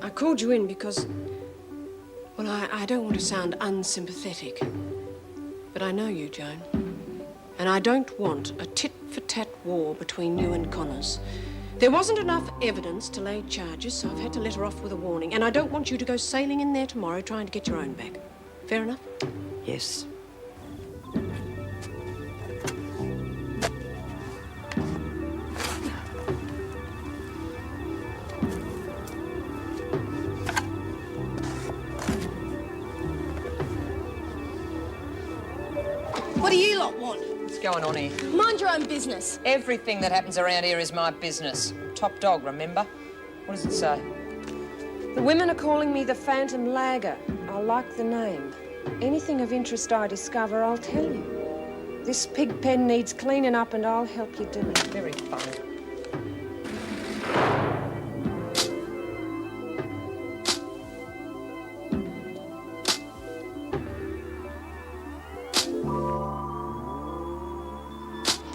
I called you in because, well, I don't want to sound unsympathetic, but I know you, Joan. And I don't want a tit-for-tat war between you and Connors. There wasn't enough evidence to lay charges, so I've had to let her off with a warning. And I don't want you to go sailing in there tomorrow trying to get your own back. Fair enough? Yes. What do you lot want? What's going on here? Mind your own business. Everything that happens around here is my business. Top dog, remember? What does it say? The women are calling me the Phantom Lagger. I like the name. Anything of interest I discover, I'll tell you. This pig pen needs cleaning up and I'll help you do it. Very funny.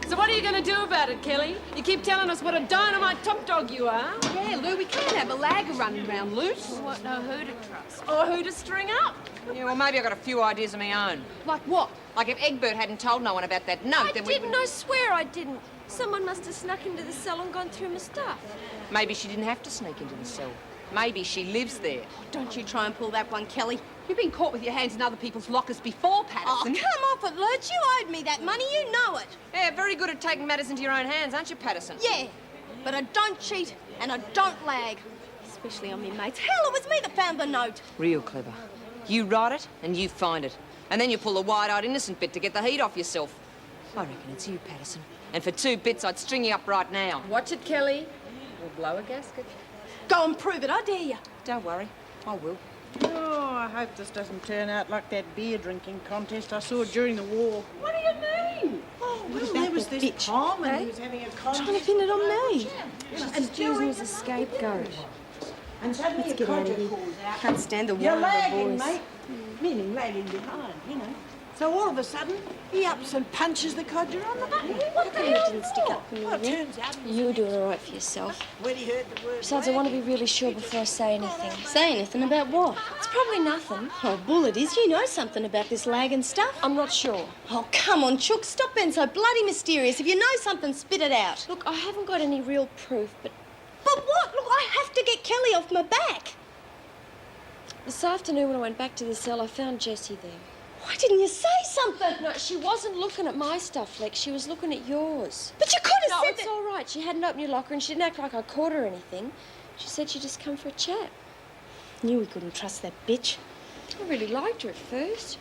So what are you going to do about it, Kelly? You keep telling us what a dynamite top dog you are. Yeah, Lou, we can't have a lagger running around loose. We won't know who to trust. Or who to string up. Yeah, well, maybe I've got a few ideas of my own. Like what? Like if Egbert hadn't told no one about that note, I then didn't. I swear I didn't. Someone must have snuck into the cell and gone through my stuff. Maybe she didn't have to sneak into the cell. Maybe she lives there. Don't you try and pull that one, Kelly. You've been caught with your hands in other people's lockers before, Patterson. Oh, come off it, Lurch. You owed me that money. You know it. Yeah, very good at taking matters into your own hands, aren't you, Patterson? Yeah, but I don't cheat and I don't lag. Especially on me mates. Hell, it was me that found the note. Real clever. You write it and you find it. And then you pull the wide-eyed innocent bit to get the heat off yourself. I reckon it's you, Patterson. And for 2 bits, I'd string you up right now. Watch it, Kelly. We'll blow a gasket. Go and prove it, I dare you. Don't worry, I will. Oh, I hope this doesn't turn out like that beer drinking contest I saw during the war. What do you mean? Oh, well, there was this Tom and he was having a contest. Trying to pin it on me. Just using as a scapegoat. And suddenly a codger calls out. Can't stand the You're war of the lagging, boys. mate. Meaning lagging behind, you know. So all of a sudden, he ups and punches the codger on the back. What the hell? Didn't stick up for me. Well, it turns out You were doing all right for yourself. when he heard the word Besides, I want to be really sure before I say anything. Say anything about what? It's probably nothing. Oh, bull it is. You know something about this lag and stuff. I'm not sure. Oh, come on, Chook. Stop being so bloody mysterious. If you know something, spit it out. Look, I haven't got any real proof, but But what? Look, I have to get Kelly off my back. this afternoon when I went back to the cell, I found Jessie there. Why didn't you say something? No, she wasn't looking at my stuff, Lex. She was looking at yours. But you could have No, said it's that. all right. She hadn't opened your locker and she didn't act like I caught her or anything. She said she'd just come for a chat. Knew we couldn't trust that bitch. I really liked her at first.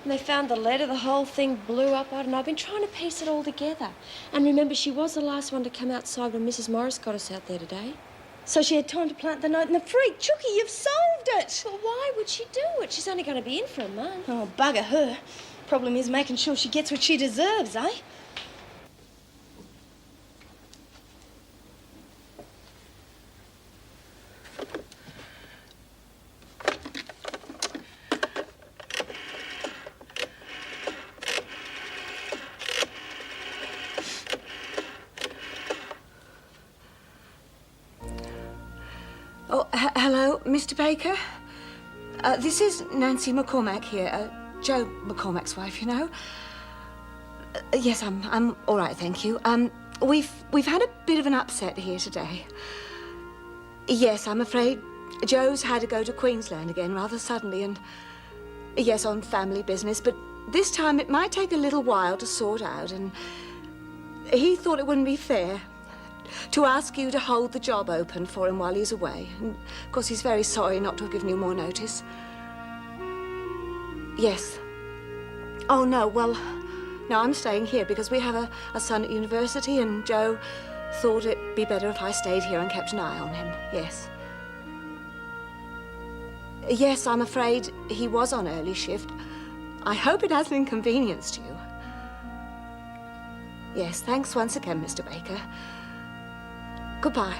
When they found the letter, the whole thing blew up. I don't know. I've been trying to piece it all together. And remember, she was the last one to come outside when Mrs. Morris got us out there today. So she had time to plant the note in the freak. Chooky, you've solved it. But why would she do it? She's only going to be in for a month. Oh, bugger her. Problem is making sure she gets what she deserves, eh? Oh, hello, Mr. Baker. This is Nancy McCormack here, Joe McCormack's wife, you know. Yes, I'm all right, thank you. We've had a bit of an upset here today. Yes, I'm afraid Joe's had to go to Queensland again rather suddenly, and yes, on family business. But this time it might take a little while to sort out, and he thought it wouldn't be fair to ask you to hold the job open for him while he's away. And, of course, he's very sorry not to have given you more notice. Yes. Oh, no, well, no, I'm staying here because we have a son at university, and Joe thought it'd be better if I stayed here and kept an eye on him. Yes. Yes, I'm afraid he was on early shift. I hope it hasn't inconvenienced you. Yes, thanks once again, Mr. Baker. Goodbye.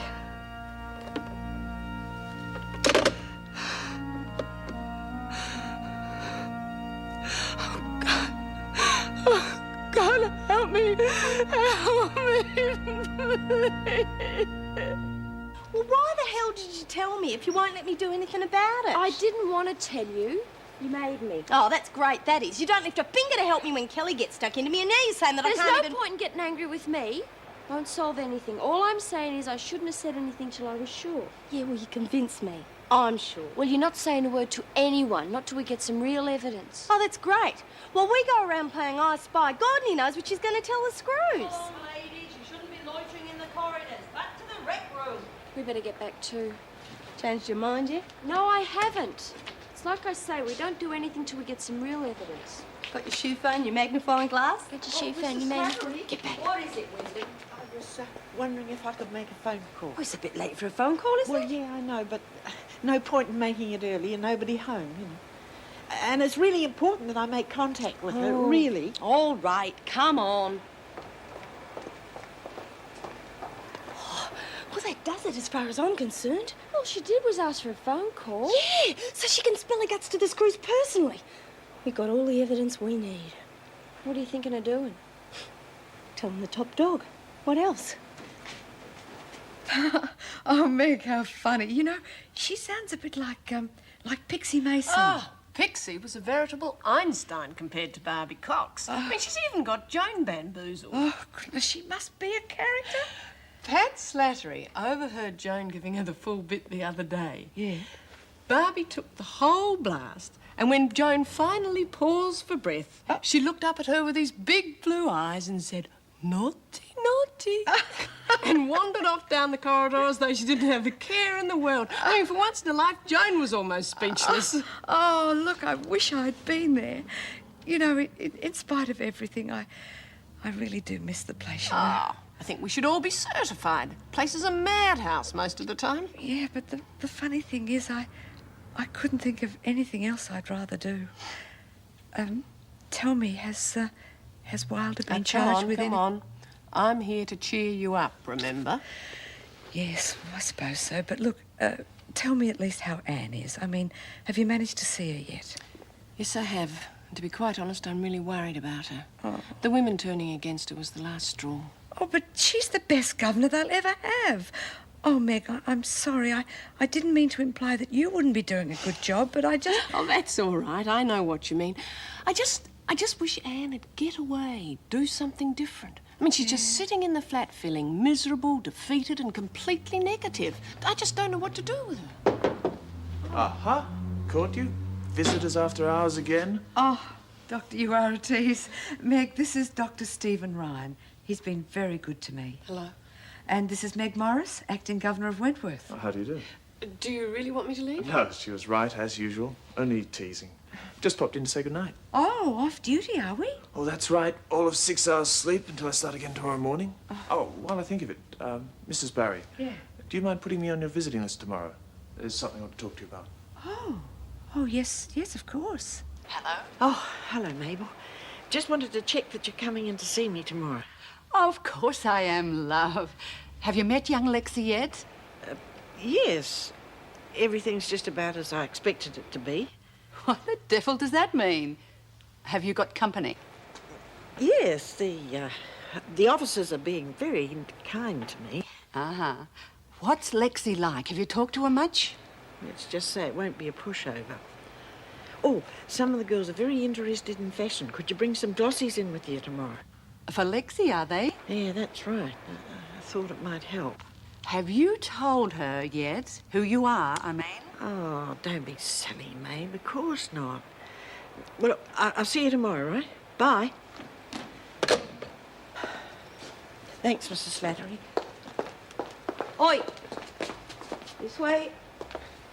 Oh, God, help me. Help me. Well, Well, why the hell did you tell me if you won't let me do anything about it? I didn't want to tell you. You made me. Oh, that's great, that is. You don't lift a finger to help me when Kelly gets stuck into me, and now you're saying that There's I can't no even... point in getting angry with me. Won't solve anything. All I'm saying is I shouldn't have said anything till I was sure. Yeah, well, you convinced me. I'm sure. Well, you're not saying a word to anyone, not till we get some real evidence. Oh, that's great. Well, we go around playing I Spy. God only knows what she's going to tell the screws. Oh, ladies, you shouldn't be loitering in the corridors. Back to the rec room. We better get back too. Changed your mind yet? No, I haven't. It's like I say, we don't do anything till we get some real evidence. Got your shoe phone, your magnifying glass? Get your shoe phone, you man. Get back. What is it, Wendy? I was wondering if I could make a phone call. Oh, it's a bit late for a phone call, isn't Well, it? yeah, I know, but no point in making it early and nobody home, you know. And it's really important that I make contact with her, really. All right, come on. Well, that does it as far as I'm concerned. All she did was ask for a phone call. Yeah, so she can spill her guts to the screws personally. We got all the evidence we need. What are you thinking of doing? Tell them the top dog. What else? Oh, Meg, how funny. You know, she sounds a bit like Pixie Mason. Oh, Pixie was a veritable Einstein compared to Barbie Cox. I mean, she's even got Joan bamboozled. Oh, goodness, she must be a character. Pat Slattery overheard Joan giving her the full bit the other day. Yeah. Barbie took the whole blast, and when Joan finally paused for breath, she looked up at her with these big blue eyes and said, "Naughty, naughty," and wandered off down the corridor as though she didn't have the care in the world. I mean, for once in her life, Joan was almost speechless. Oh, look, I wish I'd been there. You know, in spite of everything, I really do miss the place, you know. Ah, I think we should all be certified. Place is a madhouse most of the time. Yeah, but the funny thing is, I couldn't think of anything else I'd rather do. Tell me, has Wilder been charged with Come on. I'm here to cheer you up, remember? Yes, I suppose so. But look, tell me at least how Anne is. I mean, have you managed to see her yet? Yes, I have. And to be quite honest, I'm really worried about her. Oh. The women turning against her was the last straw. Oh, but she's the best governor they'll ever have. Oh, Meg, I'm sorry. I didn't mean to imply that you wouldn't be doing a good job, but I just... Oh, that's all right. I know what you mean. I just wish Anne would get away, do something different. I mean, she's just sitting in the flat feeling miserable, defeated and completely negative. I just don't know what to do with her. Aha! Caught you? Visitors after hours again? Oh, Doctor, you are a tease. Meg, this is Dr. Stephen Ryan. He's been very good to me. Hello. And this is Meg Morris, acting governor of Wentworth. Oh, how do you do? Do you really want me to leave? No, she was right, as usual. Only teasing. Just popped in to say goodnight. Oh, off duty, are we? Oh, that's right. All of 6 hours sleep until I start again tomorrow morning. Oh, while I think of it, Mrs. Barry. Yeah. Do you mind putting me on your visiting list tomorrow? There's something I want to talk to you about. Oh, yes, of course. Oh, hello, Mabel. Just wanted to check that you're coming in to see me tomorrow. Of course I am, love. Have you met young Lexi yet? Yes. Everything's just about as I expected it to be. What the devil does that mean? Have you got company? Yes, the officers are being very kind to me. Uh-huh. What's Lexi like? Have you talked to her much? Let's just say it won't be a pushover. Oh, some of the girls are very interested in fashion. Could you bring some glossies in with you tomorrow? For Lexi, are they? Yeah, that's right. I thought it might help. Have you told her yet who you are, I mean? Oh, don't be silly, Maeve. Of course not. Well, I'll see you tomorrow, right? Bye. Thanks, Mrs. Slattery. Oi! This way.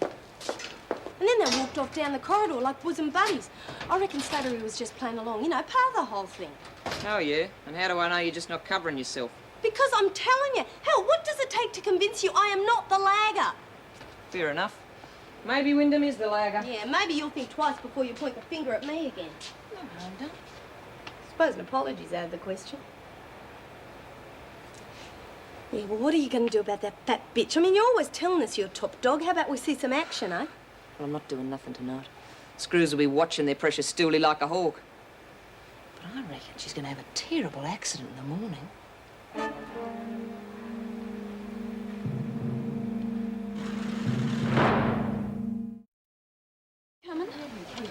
And then they walked off down the corridor like bosom buddies. I reckon Slattery was just playing along, you know, part of the whole thing. Oh, yeah? And how do I know you're just not covering yourself? Because I'm telling you, hell, what does it take to convince you I am not the lagger? Fair enough. Maybe Wyndham is the lagger. Yeah, maybe you'll think twice before you point the finger at me again. No harm done. Suppose an apology's out of the question. Yeah, well, what are you going to do about that fat bitch? I mean, you're always telling us you're top dog. How about we see some action, eh? Well, I'm not doing nothing tonight. Screws will be watching their precious stoolie like a hawk. But I reckon she's going to have a terrible accident in the morning.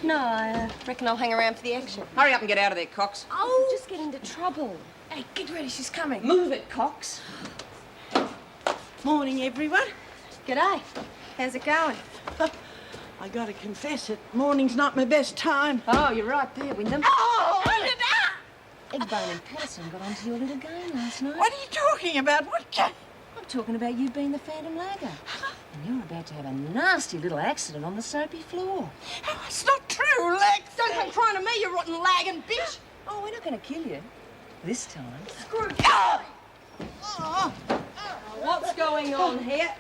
No, I reckon I'll hang around for the action. Hurry up and get out of there, Cox. Oh, just get into trouble. Hey, get ready, she's coming. Move it, Cox. Morning, everyone. G'day. How's it going? I gotta confess it, morning's not my best time. Oh, you're right there, Wyndham. Oh! Egbone and Patterson got onto your little game last night. What are you talking about? What? I'm talking about you being the Phantom Lagger. And you're about to have a nasty little accident on the soapy floor. Oh, it's not true, Lex. Don't come crying to me, you rotten lagging bitch. Oh, we're not going to kill you. This time. Screw you. What's going on here?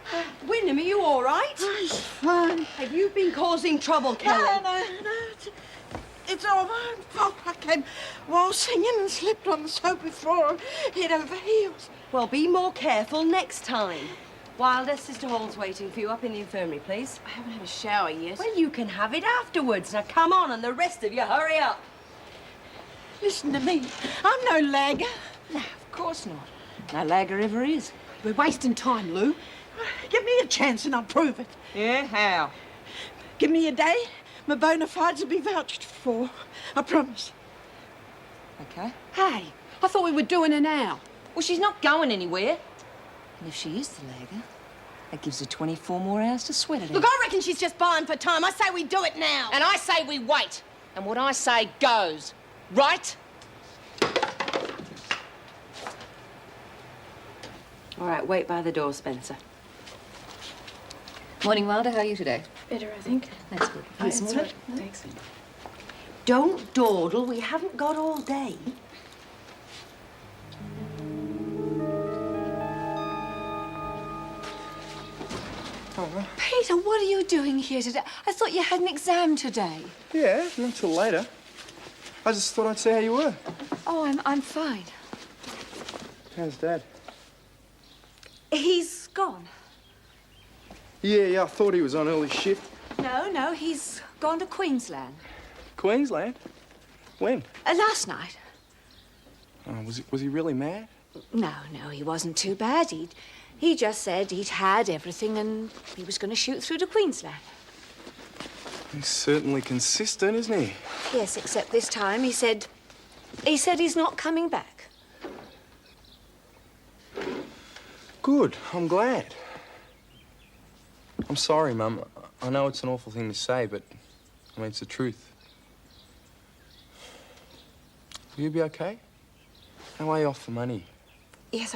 Wyndham, are you all right? I'm fine. Have you been causing trouble, Kelly? No. It's all my fault. I came waltzing in and slipped on the soapy floor, head over heels. Well, be more careful next time. Wilder, Sister Hall's waiting for you up in the infirmary, please. I haven't had a shower yet. Well, you can have it afterwards. Now, come on, and the rest of you, hurry up. Listen to me. I'm no lagger. No, of course not. No lagger ever is. We're wasting time, Lou. Give me a chance and I'll prove it. Yeah, how? Give me a day, my bona fides will be vouched for. I promise. Okay. Hey, I thought we were doing it now. Well, she's not going anywhere. And if she is the lagger, that gives her 24 more hours to sweat it Look, out. I reckon she's just buying for time. I say we do it now. And I say we wait. And what I say goes. Right? All right, wait by the door, Spencer. Morning, Wilder. How are you today? Better, I think. That's good. Yes, morning. Thanks. Don't dawdle. We haven't got all day. Peter, what are you doing here today? I thought you had an exam today. Yeah, not till later. I just thought I'd see how you were. Oh, I'm fine. How's Dad? He's gone. Yeah, I thought he was on early shift. No, he's gone to Queensland. Queensland? When? Last night. Oh, was he really mad? No, he wasn't too bad. He just said he'd had everything and he was going to shoot through to Queensland. He's certainly consistent, isn't he? Yes, except this time he said he's not coming back. Good, I'm glad. I'm sorry, Mum. I know it's an awful thing to say, but I mean, it's the truth. Will you be okay? How are you off the money? Yes,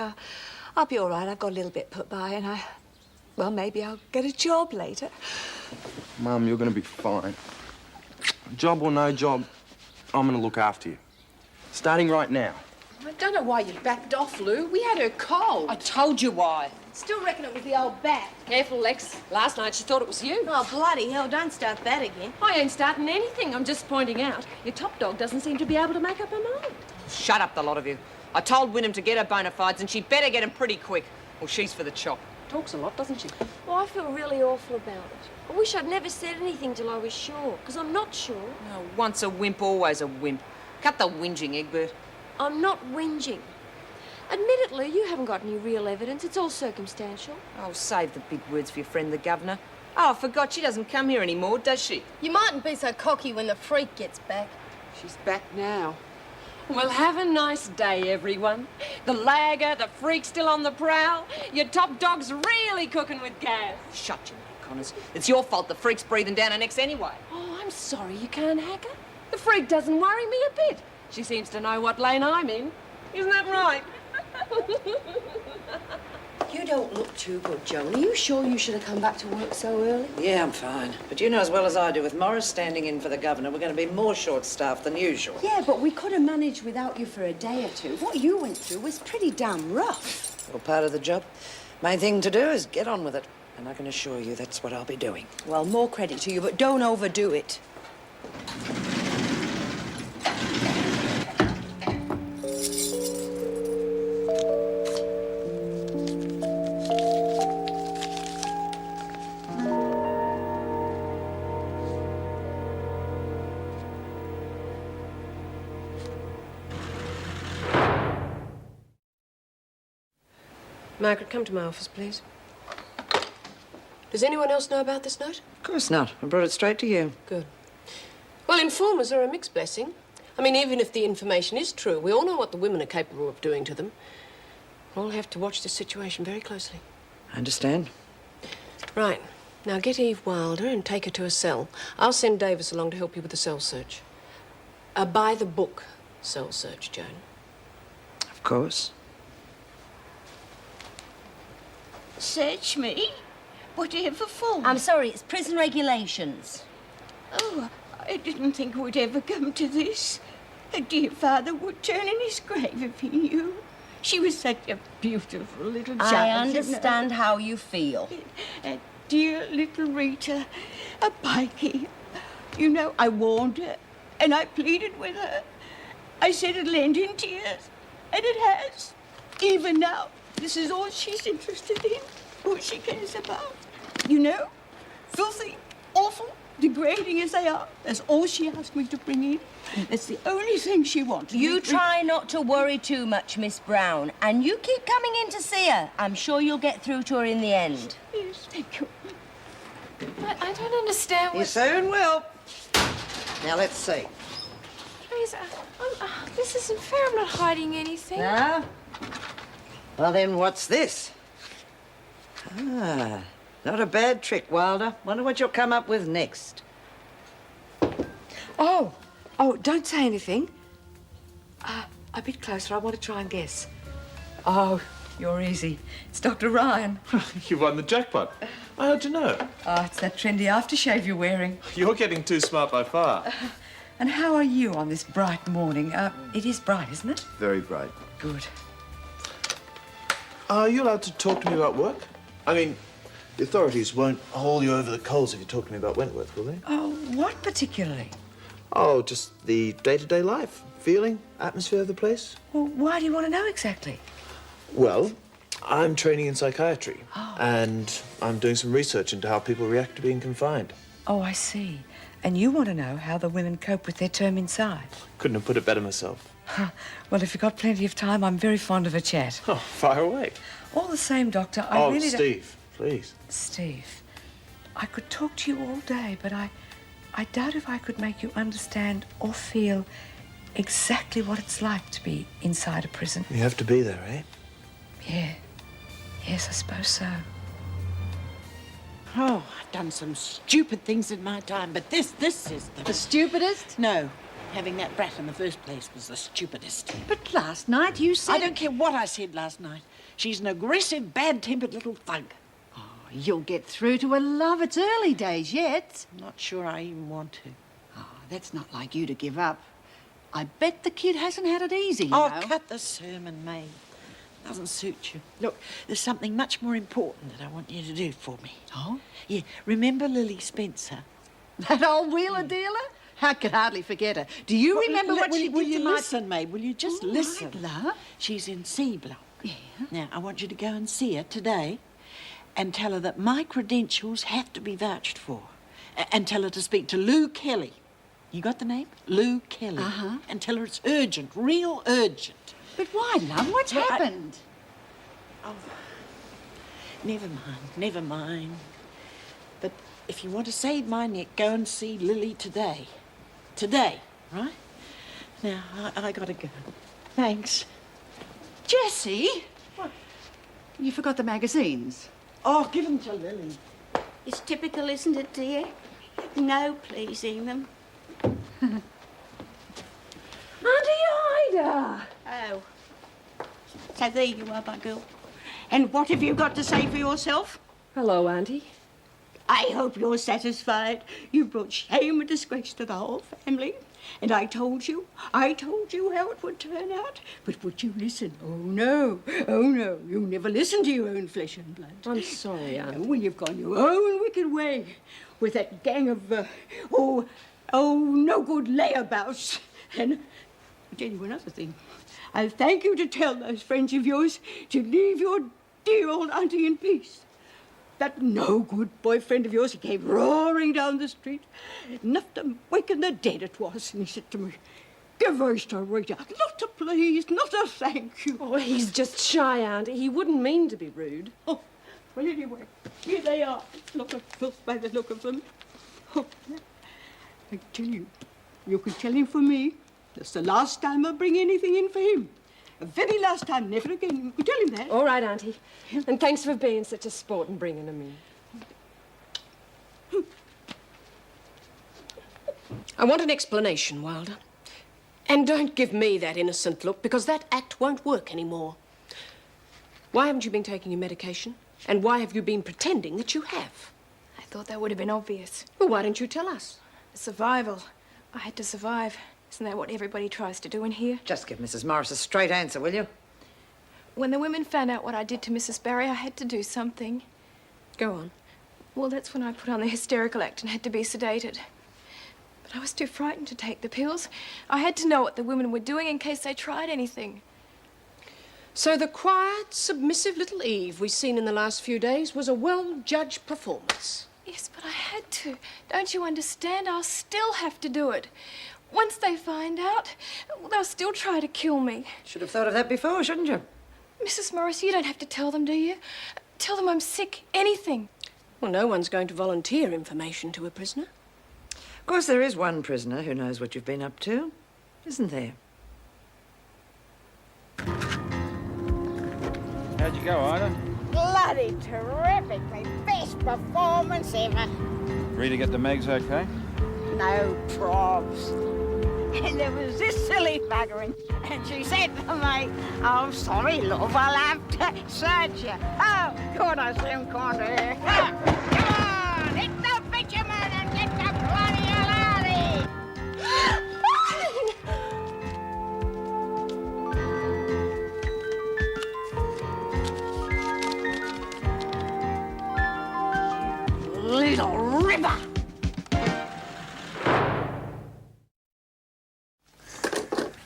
I'll be all right. I've got a little bit put by and well, maybe I'll get a job later. Mum, you're going to be fine. Job or no job, I'm going to look after you. Starting right now. I don't know why you backed off, Lou. We had her cold. I told you why. Still reckon it was the old bat. Careful, Lex. Last night she thought it was you. Oh, bloody hell, don't start that again. I ain't starting anything. I'm just pointing out your top dog doesn't seem to be able to make up her mind. Shut up, the lot of you. I told Wyndham to get her bona fides, and she better get them pretty quick. Well, she's for the chop. Talks a lot, doesn't she? Well, I feel really awful about it. I wish I'd never said anything till I was sure, because I'm not sure. No, once a wimp, always a wimp. Cut the whinging, Egbert. I'm not whinging. Admittedly, you haven't got any real evidence. It's all circumstantial. Oh, save the big words for your friend, the governor. Oh, I forgot she doesn't come here anymore, does she? You mightn't be so cocky when the freak gets back. She's back now. Well, have a nice day, everyone. The lagger, the freak still on the prowl. Your top dog's really cooking with gas. Shut your mouth, Connors. It's your fault the freak's breathing down her necks anyway. Oh, I'm sorry you can't hack her. The freak doesn't worry me a bit. She seems to know what lane I'm in. Isn't that right? You don't look too good, Joan. Are you sure you should have come back to work so early? Yeah, I'm fine. But you know as well as I do, with Morris standing in for the governor, we're going to be more short-staffed than usual. Yeah, but we could have managed without you for a day or two. What you went through was pretty damn rough. Well, part of the job. Main thing to do is get on with it. And I can assure you that's what I'll be doing. Well, more credit to you, but don't overdo it. Margaret, come to my office, please. Does anyone else know about this note? Of course not. I brought it straight to you. Good. Well, informers are a mixed blessing. I mean, even if the information is true, we all know what the women are capable of doing to them. We'll all have to watch this situation very closely. I understand. Right. Now get Eve Wilder and take her to a cell. I'll send Davis along to help you with the cell search. A by-the-book cell search, Joan. Of course. Search me? Whatever for? I'm sorry, it's prison regulations. Oh, I didn't think it would ever come to this. Her dear father would turn in his grave if he knew. She was such a beautiful little child. I understand how you feel. A dear little Rita, a pikey. You know, I warned her, and I pleaded with her. I said it'll end in tears, and it has. Even now, this is all she's interested in, all she cares about. You know, filthy, awful, degrading as they are, that's all she asked me to bring in. That's the only thing she wanted. You try not to worry too much, Miss Brown, and you keep coming in to see her. I'm sure you'll get through to her in the end. Yes, thank you. I don't understand You what... soon will. Now, let's see. Please, this isn't fair. I'm not hiding anything. No? Well, then, what's this? Ah, not a bad trick, Wilder. Wonder what you'll come up with next. Oh, don't say anything. A bit closer. I want to try and guess. Oh, you're easy. It's Dr. Ryan. You won the jackpot. How'd you know? Oh, it's that trendy aftershave you're wearing. You're getting too smart by far. And how are you on this bright morning? It is bright, isn't it? Very bright. Good. Are you allowed to talk to me about work? I mean, the authorities won't haul you over the coals if you talk to me about Wentworth, will they? Oh, what particularly? Oh, just the day-to-day life, feeling, atmosphere of the place. Well, why do you want to know exactly? Well, I'm training in psychiatry, and I'm doing some research into how people react to being confined. Oh, I see. And you want to know how the women cope with their term inside? Couldn't have put it better myself. Well, if you've got plenty of time, I'm very fond of a chat. Oh, fire away. All the same, Doctor, I really don't... Steve, please. Steve, I could talk to you all day, but I doubt if I could make you understand or feel exactly what it's like to be inside a prison. You have to be there, eh? Yeah. Yes, I suppose so. Oh, I've done some stupid things in my time, but this is The stupidest? No, having that brat in the first place was the stupidest. But last night you said... I don't care what I said last night. She's an aggressive, bad-tempered little thug. Oh, you'll get through to her, love. It's early days yet. I'm not sure I even want to. Oh, that's not like you to give up. I bet the kid hasn't had it easy, you Oh, know. cut the sermon, May. Doesn't suit you. Look, there's something much more important that I want you to do for me. Oh? Yeah, remember Lily Spencer? That old wheeler dealer? I could hardly forget her. Do you remember what she did will to you my... listen, May? Will you just All listen? right, love. She's in C block. Yeah? Now, I want you to go and see her today and tell her that my credentials have to be vouched for. And tell her to speak to Lou Kelly. You got the name? Lou Kelly. Uh-huh. And tell her it's urgent, real urgent. But why, love? What's Well, happened? Oh, never mind. But if you want to save my neck, go and see Lily today. Today, right? Now, I gotta go. Thanks. Jessie? What? You forgot the magazines. Oh, give them to Lily. It's typical, isn't it, dear? No pleasing them. Auntie Ida! Oh. So there you are, my girl. And what have you got to say for yourself? Hello, Auntie. I hope you're satisfied. You brought shame and disgrace to the whole family. And I told you how it would turn out. But would you listen? Oh, no. You never listen to your own flesh and blood. I'm sorry, Aunt. And when you've gone your own wicked way with that gang of, no good layabouts. And I'll tell you another thing. I'll thank you to tell those friends of yours to leave your dear old auntie in peace. That no-good boyfriend of yours, he came roaring down the street. Enough to waken the dead it was. And he said to me, give us to Rita. Not a please, not a thank you. Oh, he's just shy, Auntie. He wouldn't mean to be rude. Oh, well, anyway, here they are. Look at filth by the look of them. Oh, I tell you, You can tell him for me. That's the last time I bring anything in for him. The very last time, never again. You can tell him that. All right, Auntie. And thanks for being such a sport and bringing them in. I want an explanation, Wilder. And don't give me that innocent look, because that act won't work anymore. Why haven't you been taking your medication? And why have you been pretending that you have? I thought that would have been obvious. Well, why don't you tell us? Survival. I had to survive. Isn't that what everybody tries to do in here? Just give Mrs. Morris a straight answer, will you? When the women found out what I did to Mrs. Barry, I had to do something. Go on. Well, that's when I put on the hysterical act and had to be sedated. But I was too frightened to take the pills. I had to know what the women were doing in case they tried anything. So the quiet, submissive little Eve we've seen in the last few days was a well-judged performance. Yes, but I had to. Don't you understand? I'll still have to do it. Once they find out, they'll still try to kill me. Should have thought of that before, shouldn't you? Mrs. Morris, you don't have to tell them, do you? Tell them I'm sick. Anything. Well, no one's going to volunteer information to a prisoner. Of course, there is one prisoner who knows what you've been up to, isn't there? How'd you go, Ida? Bloody terrific. My best performance ever. Rita get the Megs okay? No probs. And there was this silly buggering, and she said to me, "Oh, sorry, love, I'll have to search you." Oh, God, I soon can't hear. Come on, hit the bitumen and get the bloody hell out of here. Little river.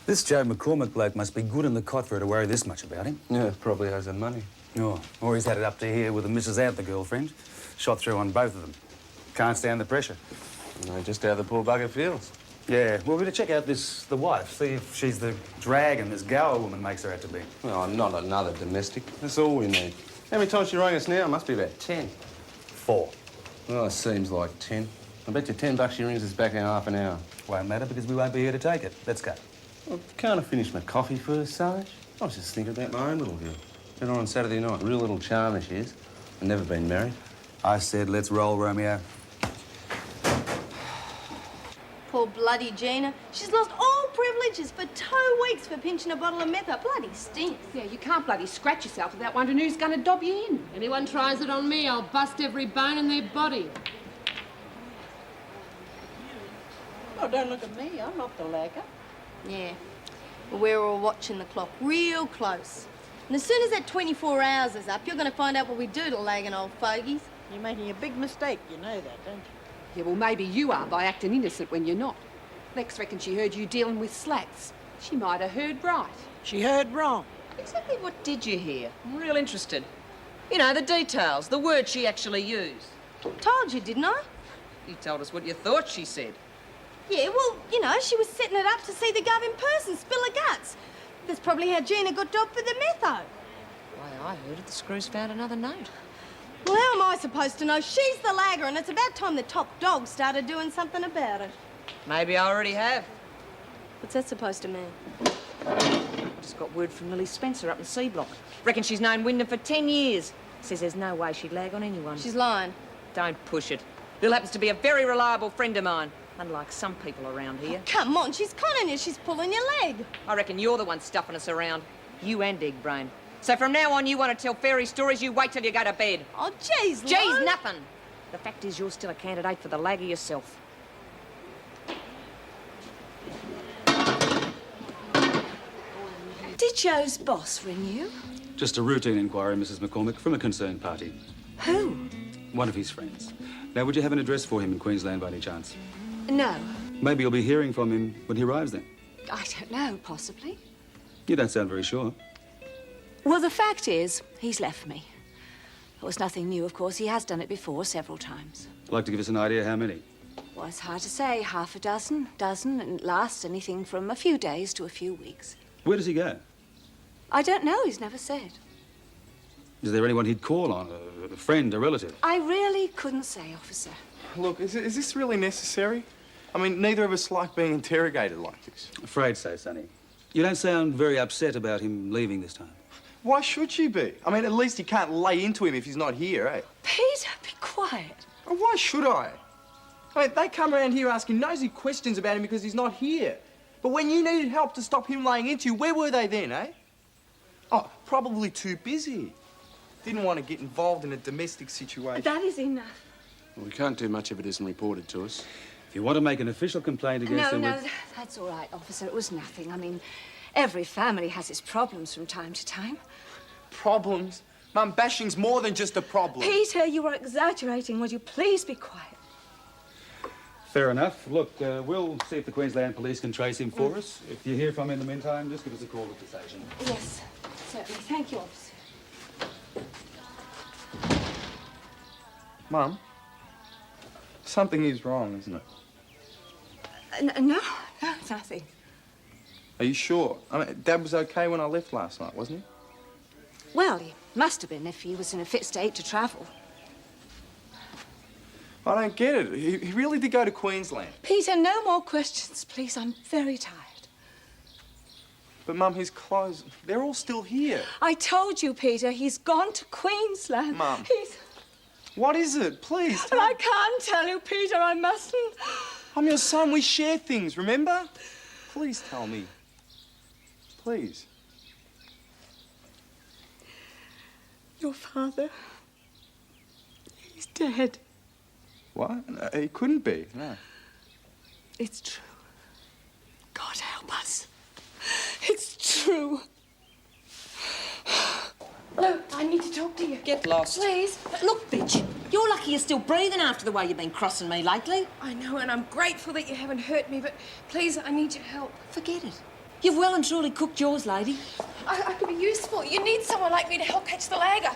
This Joe McCormick bloke must be good in the cot for her to worry this much about him. Yeah, probably owes her money. Oh, or he's had it up to here with a Mrs. Out, the girlfriend. Shot through on both of them. Can't stand the pressure. No, just how the poor bugger feels. Yeah, well, we're to check out the wife, see if she's the dragon this Gower woman makes her out to be. Oh, not another domestic. That's all we need. How many times she rang us now? Must be about 10. 4. Well, it seems like 10. I bet you $10 she rings us back in half an hour. Won't matter because we won't be here to take it. Let's go. Well, can't I finish my coffee first, Sarge? I was just thinking about my own little girl. Met her on Saturday night. Real little charmer she is. I've never been married. I said, let's roll, Romeo. Poor bloody Gina. She's lost all privileges for 2 weeks for pinching a bottle of meth. It bloody stinks. Yeah, you can't bloody scratch yourself without wondering who's going to dob you in. Anyone tries it on me, I'll bust every bone in their body. Oh, don't look at me. I'm not the lagger. Yeah. Well, we're all watching the clock real close. And as soon as that 24 hours is up, you're going to find out what we do to lagging old fogies. You're making a big mistake. You know that, don't you? Yeah, well, maybe you are by acting innocent when you're not. Lex reckons she heard you dealing with slats. She might have heard right. She heard wrong. Exactly what did you hear? I'm real interested. You know, the details, the words she actually used. Told you, didn't I? You told us what you thought she said. Yeah, well, you know, she was setting it up to see the gov in person spill her guts. That's probably how Gina got dobbed for the metho. Why, I heard it, the screws found another note. Well, how am I supposed to know? She's the lagger, and it's about time the top dog started doing something about it. Maybe I already have. What's that supposed to mean? Just got word from Lily Spencer up in C Block. Reckon she's known Wyndham for 10 years. Says there's no way she'd lag on anyone. She's lying. Don't push it. Bill happens to be a very reliable friend of mine. Unlike some people around here. Oh, come on, she's conning you. She's pulling your leg. I reckon you're the one stuffing us around. You and Egg Brain. So from now on, you want to tell fairy stories, you wait till you go to bed. Oh, jeez, Jeez, nothing. The fact is, you're still a candidate for the lagger yourself. Did Joe's boss ring you? Just a routine inquiry, Mrs. McCormick, from a concerned party. Who? One of his friends. Now, would you have an address for him in Queensland by any chance? No. Maybe you'll be hearing from him when he arrives then. I don't know, possibly. You don't sound very sure. Well, the fact is, he's left me. It was nothing new, of course. He has done it before several times. Like to give us an idea how many? Well, it's hard to say. Half a dozen, and it lasts anything from a few days to a few weeks. Where does he go? I don't know. He's never said. Is there anyone he'd call on? A friend, a relative? I really couldn't say, officer. Look, is this really necessary? I mean, neither of us like being interrogated like this. Afraid so, Sonny. You don't sound very upset about him leaving this time. Why should she be? I mean, at least you can't lay into him if he's not here, eh? Peter, be quiet. Oh, why should I? I mean, they come around here asking nosy questions about him because he's not here. But when you needed help to stop him laying into you, where were they then, eh? Oh, probably too busy. Didn't want to get involved in a domestic situation. That is enough. Well, we can't do much if it isn't reported to us. If you want to make an official complaint against him... No, that's all right, officer. It was nothing. I mean, every family has its problems from time to time. Problems? Mum, bashing's more than just a problem. Peter, you are exaggerating. Will you please be quiet? Fair enough. Look, we'll see if the Queensland Police can trace him for us. If you hear from him in the meantime, just give us a call at the station. Yes, certainly. Thank you, officer. Mum, something is wrong, isn't it? No, nothing. Are you sure? I mean, Dad was okay when I left last night, wasn't he? Well, he must have been if he was in a fit state to travel. I don't get it. He really did go to Queensland. Peter, no more questions, please. I'm very tired. But, Mum, his clothes, they're all still here. I told you, Peter, he's gone to Queensland. Mum. He's... What is it? Please tell I can't tell you, Peter. I mustn't. I'm your son. We share things, remember? Please tell me. Please. Your father, he's dead. What? No, he couldn't be, no. It's true. God help us. It's true. Lou, I need to talk to you. Get lost. Please. Look, bitch, you're lucky you're still breathing after the way you've been crossing me lately. I know, and I'm grateful that you haven't hurt me, but please, I need your help. Forget it. You've well and truly cooked yours, lady. I could be useful. You need someone like me to help catch the lagger.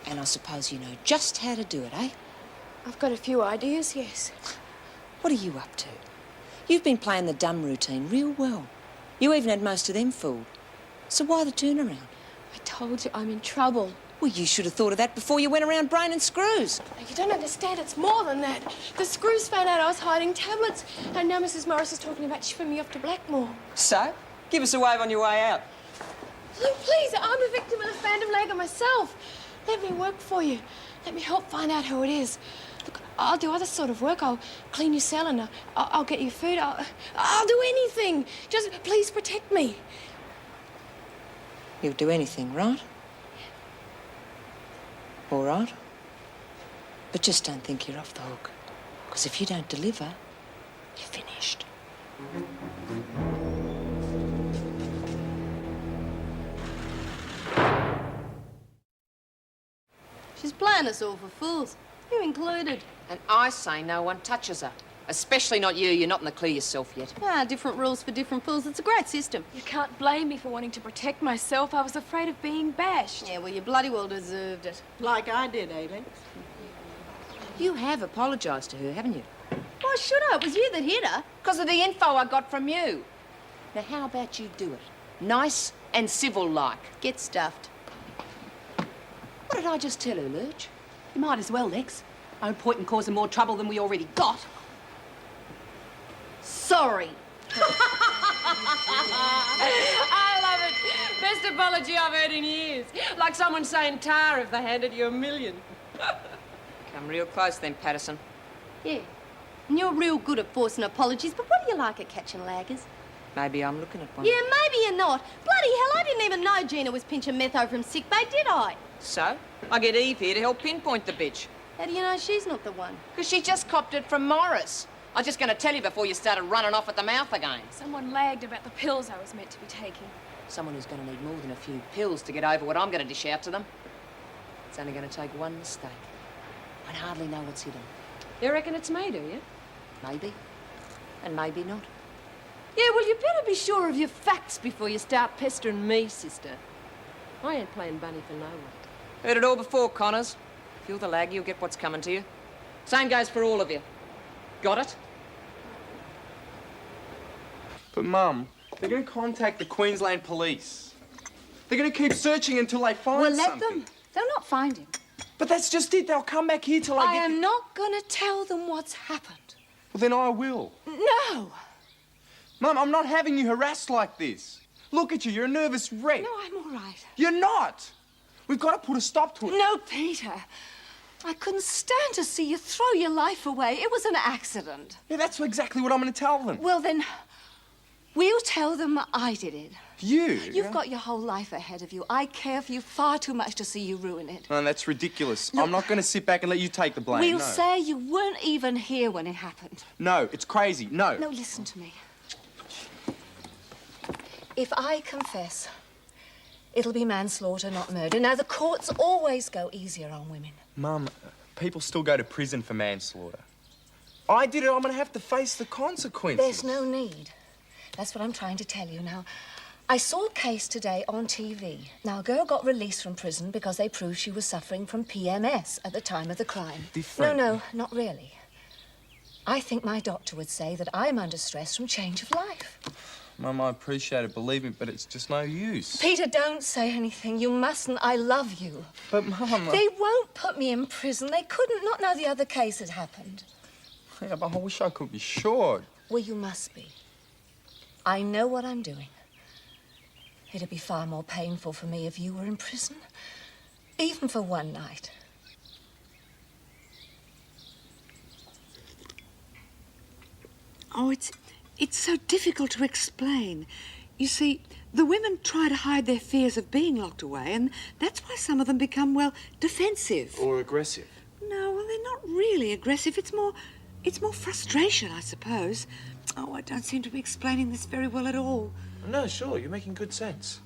And I suppose you know just how to do it, eh? I've got a few ideas, yes. What are you up to? You've been playing the dumb routine real well. You even had most of them fooled. So why the turnaround? I told you I'm in trouble. Well, you should have thought of that before you went around braining screws. You don't understand, it's more than that. The screws found out I was hiding tablets, and now Mrs. Morris is talking about shipping me off to Blackmore. So? Give us a wave on your way out. Look, please, I'm a victim of the phantom lagger myself. Let me work for you. Let me help find out who it is. Look, I'll do other sort of work. I'll clean your cell and I'll get you food. I'll do anything. Just please protect me. You'll do anything, right? All right. But just don't think you're off the hook. Because if you don't deliver, you're finished. She's playing us all for fools. You included. And I say no one touches her. Especially not you. You're not in the clear yourself yet. Ah, different rules for different fools. It's a great system. You can't blame me for wanting to protect myself. I was afraid of being bashed. Yeah, well, you bloody well deserved it. Like I did, Aileen. You have apologised to her, haven't you? Why should I? It was you that hit her. Because of the info I got from you. Now, how about you do it? Nice and civil-like. Get stuffed. What did I just tell her, Lurch? You might as well, Lex. No point in causing more trouble than we already got. Sorry. I love it. Best apology I've heard in years. Like someone saying tar if they handed you $1 million. Come real close then, Patterson. Yeah. And you're real good at forcing apologies, but what do you like at catching laggers? Maybe I'm looking at one. Yeah, maybe you're not. Bloody hell, I didn't even know Gina was pinching metho from sick bay, did I? So? I get Eve here to help pinpoint the bitch. How do you know she's not the one? Because she just copped it from Morris. I was just going to tell you before you started running off at the mouth again. Someone lagged about the pills I was meant to be taking. Someone who's going to need more than a few pills to get over what I'm going to dish out to them. It's only going to take one mistake. I'd hardly know what's hidden. You reckon it's me, do you? Maybe. And maybe not. Yeah, well, you better be sure of your facts before you start pestering me, sister. I ain't playing bunny for no one. Heard it all before, Connors. If you're the lag, you'll get what's coming to you. Same goes for all of you. Got it? But, Mum, they're going to contact the Queensland Police. They're going to keep searching until they find something. Let them. They'll not find him. But that's just it. They'll come back here till I get... am not going to tell them what's happened. Well, then I will. No. Mum, I'm not having you harassed like this. Look at you. You're a nervous wreck. No, I'm all right. You're not. We've got to put a stop to it. No, Peter. I couldn't stand to see you throw your life away. It was an accident. Yeah, that's exactly what I'm going to tell them. Well, then, we'll tell them I did it. You? You've got your whole life ahead of you. I care for you far too much to see you ruin it. No, that's ridiculous. Look, I'm not going to sit back and let you take the blame. We'll no. say you weren't even here when it happened. No, it's crazy. No. No, listen to me. If I confess, it'll be manslaughter, not murder. Now, the courts always go easier on women. Mum, people still go to prison for manslaughter. I did it. I'm going to have to face the consequences. There's no need. That's what I'm trying to tell you. Now, I saw a case today on TV. Now, a girl got released from prison because they proved she was suffering from PMS at the time of the crime. Different. No, not really. I think my doctor would say that I'm under stress from change of life. Mum, I appreciate it, believe me, but it's just no use. Peter, don't say anything. You mustn't. I love you. But, Mum... They won't put me in prison. They couldn't, not now the other case had happened. Yeah, but I wish I could be sure. Well, you must be. I know what I'm doing. It'd be far more painful for me if you were in prison, even for one night. Oh, it's so difficult to explain. You see, the women try to hide their fears of being locked away, and that's why some of them become, well, defensive. Or aggressive. No, well, they're not really aggressive. It's more frustration, I suppose. Oh, I don't seem to be explaining this very well at all. No, sure, you're making good sense.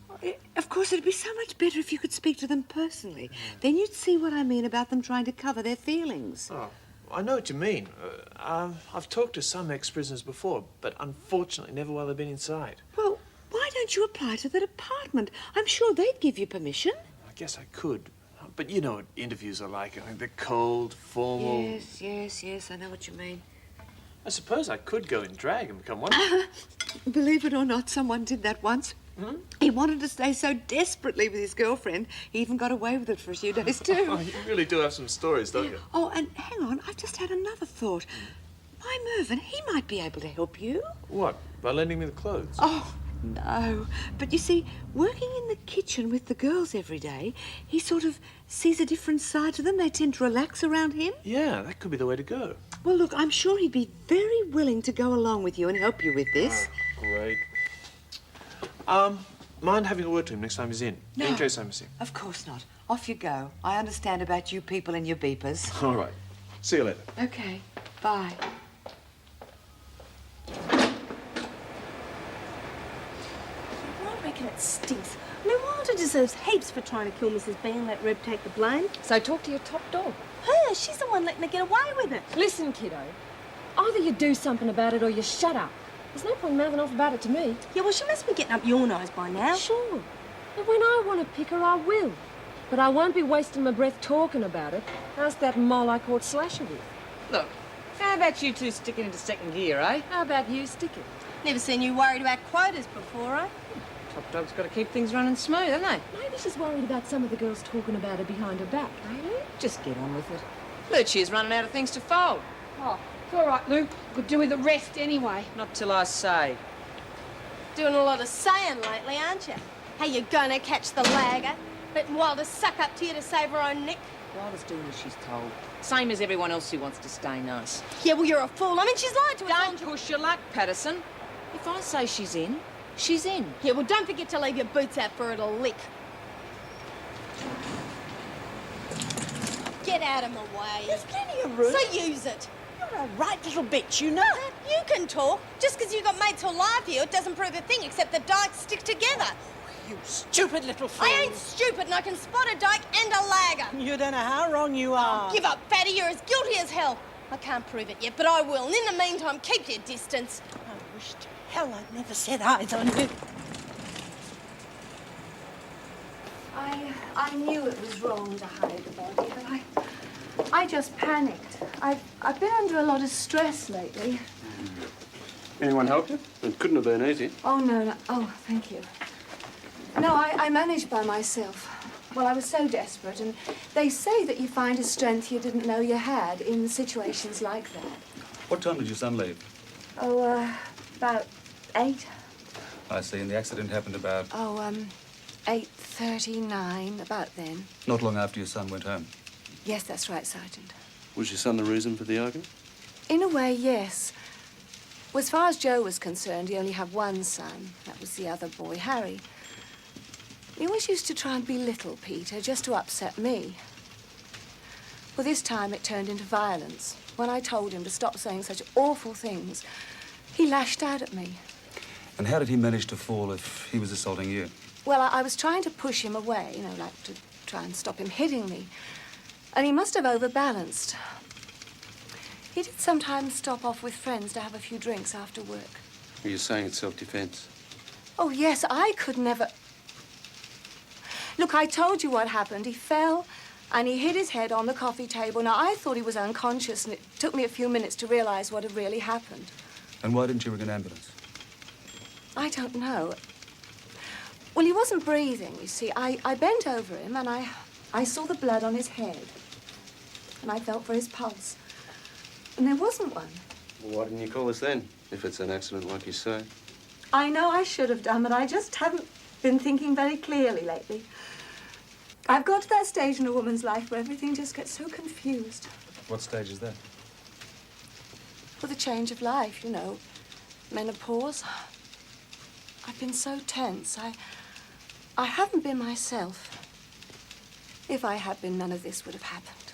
Of course, it'd be so much better if you could speak to them personally. Then you'd see what I mean about them trying to cover their feelings. Oh, I know what you mean. I've talked to some ex-prisoners before, but unfortunately never while they've been inside. Well, why don't you apply to the department? I'm sure they'd give you permission. I guess I could. But you know what interviews are like. I mean, they're cold, formal. Yes, I know what you mean. I suppose I could go in drag and become one. Believe it or not, someone did that once. Hmm? He wanted to stay so desperately with his girlfriend, he even got away with it for a few days, too. Oh, you really do have some stories, don't you? Oh, and hang on, I've just had another thought. My Mervyn, he might be able to help you. What? By lending me the clothes? Oh, no. But you see, working in the kitchen with the girls every day, he sort of sees a different side to them. They tend to relax around him. Yeah, that could be the way to go. Well, look, I'm sure he'd be very willing to go along with you and help you with this. Oh, great. Mind having a word to him next time he's in? No. In case I miss him. Of course not. Off you go. I understand about you people and your beepers. All right. See you later. Okay. Bye. I reckon it stinks. I mean, Walter deserves heaps for trying to kill Mrs. B and let Reb take the blame. So talk to your top dog. Her, she's the one letting her get away with it. Listen, kiddo. Either you do something about it or you shut up. There's no point mouthing off about it to me. Yeah, well, she must be getting up your nose by now. Sure. And when I want to pick her, I will. But I won't be wasting my breath talking about it. Ask that mole I caught Slasher with. Look, how about you two sticking into second gear, eh? How about you stick it? Never seen you worried about quotas before, eh? Top dog's got to keep things running smooth, haven't they? Maybe she's worried about some of the girls talking about her behind her back, maybe? Just get on with it. Lucia's running out of things to fold. Oh, it's all right, Lou. Could do with a rest anyway. Not till I say. Doing a lot of saying lately, aren't you? How you gonna catch the lagger? Letting Wilder suck up to you to save her own neck? Wilder's doing as she's told. Same as everyone else who wants to stay nice. Yeah, well, you're a fool. I mean, she's lied to us. Don't push your luck, Patterson. If I say she's in, she's in. Yeah, well, don't forget to leave your boots out for her to lick. Get out of my way. There's plenty of room. So use it. You're a right little bitch, you know that? You can talk. Just because you got mates who lie for you, it doesn't prove a thing except the dykes stick together. You stupid little fool. I ain't stupid and I can spot a dyke and a lagger. You don't know how wrong you are. Oh, give up, fatty. You're as guilty as hell. I can't prove it yet, but I will. And in the meantime, keep your distance. I wish to hell I'd never set eyes on you. I knew it was wrong to hide the body, but I just panicked. I've been under a lot of stress lately. Anyone help you? It couldn't have been easy. Oh, no. Oh, thank you. No, I managed by myself. Well, I was so desperate, and they say that you find a strength you didn't know you had in situations like that. What time did your son leave? Oh, about 8. I see, and the accident happened about... Oh, 8:39, about then. Not long after your son went home. Yes, that's right, Sergeant. Was your son the reason for the argument? In a way, yes. Well, as far as Joe was concerned, he only had one son. That was the other boy, Harry. He always used to try and belittle Peter, just to upset me. Well, this time it turned into violence. When I told him to stop saying such awful things, he lashed out at me. And how did he manage to fall if he was assaulting you? Well, I was trying to push him away, you know, like to try and stop him hitting me. And he must have overbalanced. He did sometimes stop off with friends to have a few drinks after work. Are you saying it's self-defense? Oh, yes, I could never... Look, I told you what happened. He fell and he hit his head on the coffee table. Now, I thought he was unconscious, and it took me a few minutes to realize what had really happened. And why didn't you ring an ambulance? I don't know. Well, he wasn't breathing, you see. I bent over him and I saw the blood on his head. And I felt for his pulse. And there wasn't one. Well, why didn't you call us then, if it's an accident like you say? I know I should have done, but I just haven't been thinking very clearly lately. I've got to that stage in a woman's life where everything just gets so confused. What stage is that? Well, the change of life, you know. Menopause. I've been so tense. I haven't been myself. If I had been, none of this would have happened.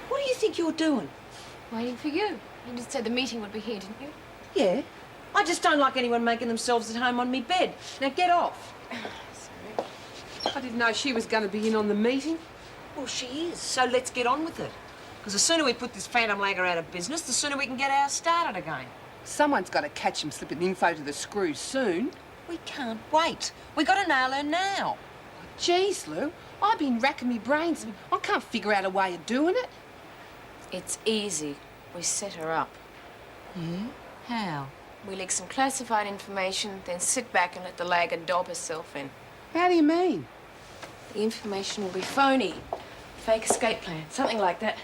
What do you think you're doing? Waiting for you. You just said the meeting would be here, didn't you? Yeah. I just don't like anyone making themselves at home on me bed. Now get off. Sorry. I didn't know she was going to be in on the meeting. Well, she is, so let's get on with it. Because the sooner we put this phantom lagger out of business, the sooner we can get ours started again. Someone's got to catch him slipping info to the screws soon. We can't wait. We got to nail her now. Geez, Lou, I've been racking me brains. I can't figure out a way of doing it. It's easy. We set her up. Yeah? How? We leak some classified information, then sit back and let the lagger dob herself in. How do you mean? The information will be phony. Fake escape plan, something like that.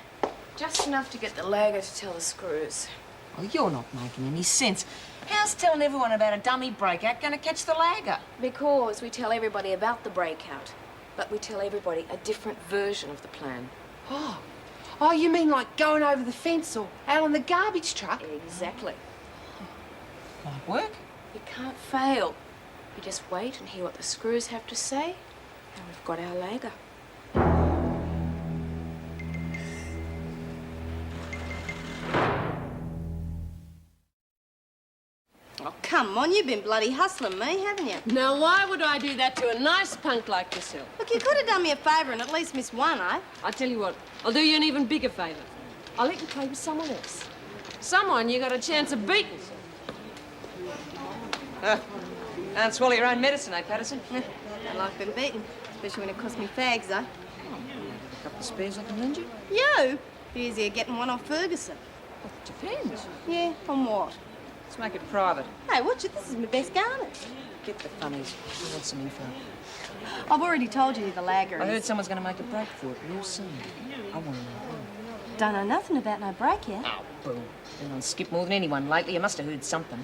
Just enough to get the lagger to tell the screws. Oh, you're not making any sense. How's telling everyone about a dummy breakout going to catch the lagger? Because we tell everybody about the breakout, but we tell everybody a different version of the plan. Oh, you mean like going over the fence or out on the garbage truck? Exactly. Might work. You can't fail. You just wait and hear what the screws have to say, and we've got our lagger. Oh, come on, you've been bloody hustling me, haven't you? Now, why would I do that to a nice punk like yourself? Look, you could have done me a favour and at least missed one, eh? I tell you what, I'll do you an even bigger favour. I'll let you play with someone else. Someone you got a chance of beating. Can't swallow your own medicine, eh, Patterson? I like being beaten, especially when it cost me fags, though. A couple of spares I can lend you? You? Be easier getting one off Ferguson. Well, it depends. Yeah, on what? Let's make it private. Hey, watch it, this is my best garnet. Get the funnies. I want some info. I've already told you who the lagger I heard is. someone's going to make a break for it real soon. I want to know. Don't know nothing about no break yet. Oh, boo. Been on skip more than anyone lately. You must have heard something.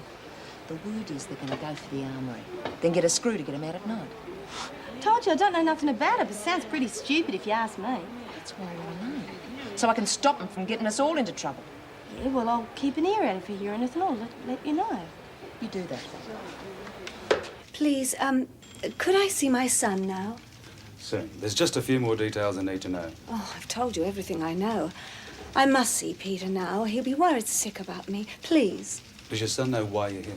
The word is they're going to go for the armoury, then get a screw to get them out at night. Told you I don't know nothing about it, but sounds pretty stupid if you ask me. That's why I want to know. So I can stop them from getting us all into trouble. Yeah, well, I'll keep an ear out if you hear anything, I'll let you know. You do that. Please, could I see my son now? Soon. There's just a few more details I need to know. Oh, I've told you everything I know. I must see Peter now. He'll be worried sick about me. Please. Does your son know why you're here?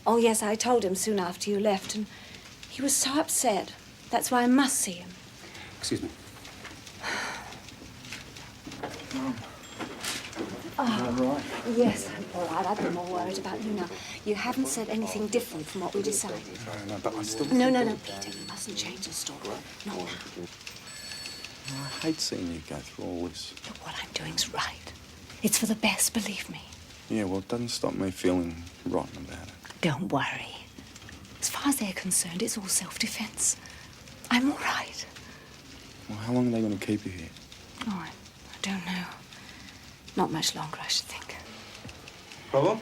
Oh, yes, I told him soon after you left, and he was so upset. That's why I must see him. Excuse me. Oh, right. Yes, I'm all right. I've been more worried about you now. You haven't said anything different from what we decided. No, but I still... No, Peter, you mustn't change the story. Not now. I hate seeing you go through all this. Look, what I'm doing's right. It's for the best, believe me. Yeah, well, it doesn't stop me feeling rotten about it. Don't worry. As far far as they're concerned, it's all self-defense. I'm all right. Well, how long are they going to keep you here? Oh, I don't know. Not much longer, I should think. Problem?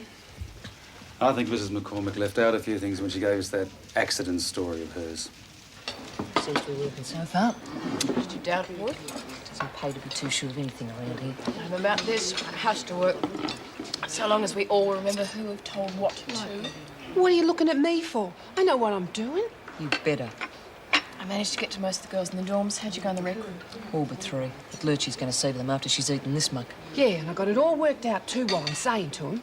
I think Mrs. McCormick left out a few things when she gave us that accident story of hers. Seems to be working so far. Did you doubt it would? Doesn't pay to be too sure of anything around here. I'm about this. It has to work. So long as we all remember who we've told what to. What are you looking at me for? I know what I'm doing. You better. I managed to get to most of the girls in the dorms. How'd you go on the record? All but 3. But Lurchy's going to see to them after she's eaten this mug. Yeah, and I got it all worked out too while I'm saying to him.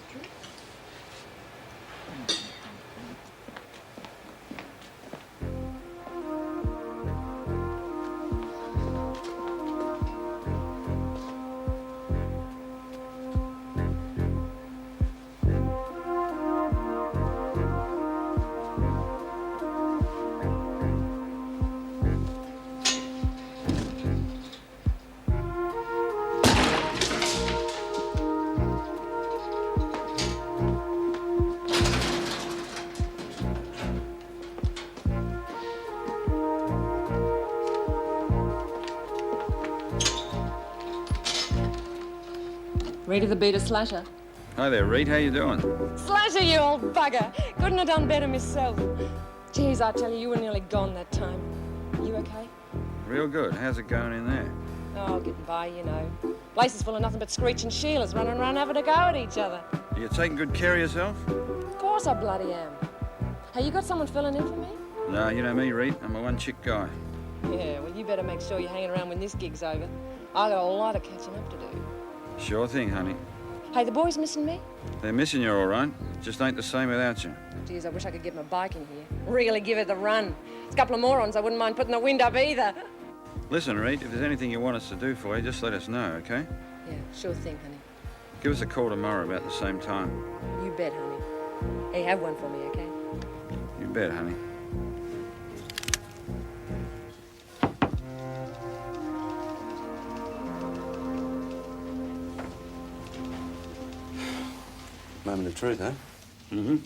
Ready the beta slasher? Hi there, Reed. How you doing? Slasher, you old bugger. Couldn't have done better myself. Geez, I tell you, you were nearly gone that time. You okay? Real good. How's it going in there? Oh, getting by, you know. Place is full of nothing but screeching Sheilas running around having a go at each other. Are you taking good care of yourself? Of course I bloody am. Hey, you got someone filling in for me? No, you know me, Reed. I'm a one-chick guy. Yeah, well, you better make sure you're hanging around when this gig's over. I got a lot of catching up to do. Sure thing, honey. Hey, the boys missing me? They're missing you, all right. Just ain't the same without you. Geez, I wish I could get my bike in here. Really give it the run. There's a couple of morons I wouldn't mind putting the wind up either. Listen, Reed, if there's anything you want us to do for you, just let us know, okay? Yeah, sure thing, honey. Give us a call tomorrow about the same time. You bet, honey. Hey, have one for me, okay? You bet, honey. Moment of truth, huh? Mm-hmm.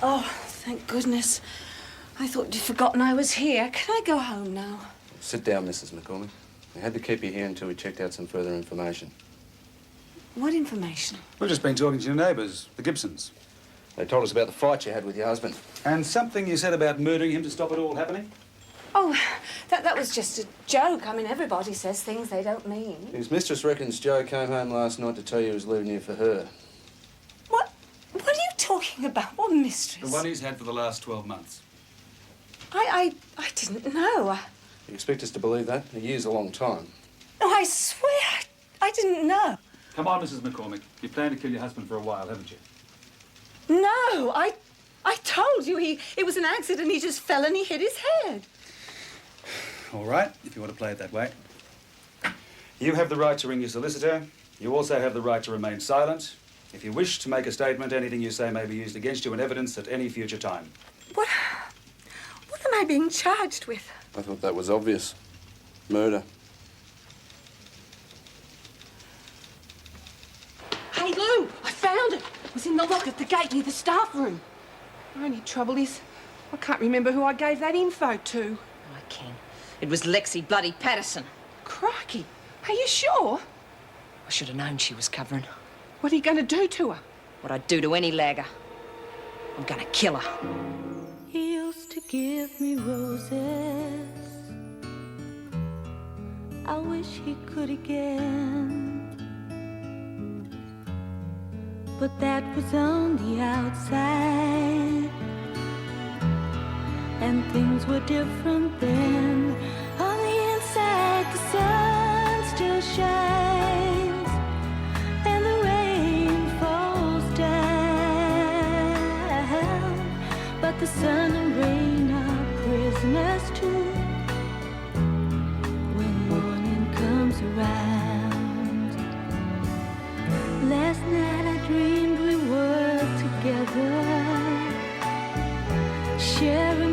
Oh, thank goodness. I thought you'd forgotten I was here. Can I go home now? Sit down, Mrs. McCormick. We had to keep you here until we checked out some further information. What information? We've just been talking to your neighbours, the Gibsons. They told us about the fight you had with your husband. And something you said about murdering him to stop it all happening? Oh, that was just a joke. I mean, everybody says things they don't mean. His mistress reckons Joe came home last night to tell you he was leaving you for her. What are you talking about? What mistress? The one he's had for the last 12 months. I didn't know. You expect us to believe that? A year's a long time. No, I swear I didn't know. Come on, Mrs. McCormick. You plan to kill your husband for a while, haven't you? No, I told you it was an accident. He just fell and he hit his head. All right, if you want to play it that way. You have the right to ring your solicitor. You also have the right to remain silent. If you wish to make a statement, anything you say may be used against you in evidence at any future time. What am I being charged with? I thought that was obvious. Murder. Hey, Lou, I found it. It was in the lock at the gate near the staff room. The only trouble is, I can't remember who I gave that info to. I can. It was Lexi bloody Patterson. Crikey, are you sure? I should have known she was covering. What are you going to do to her? What I'd do to any lagger. I'm going to kill her. He used to give me roses. I wish he could again. But that was on the outside, and things were different then. On the inside, the sun still shines, and the rain falls down. But the sun and rain are prisoners too when morning comes around. Last night I dreamed we were together, sharing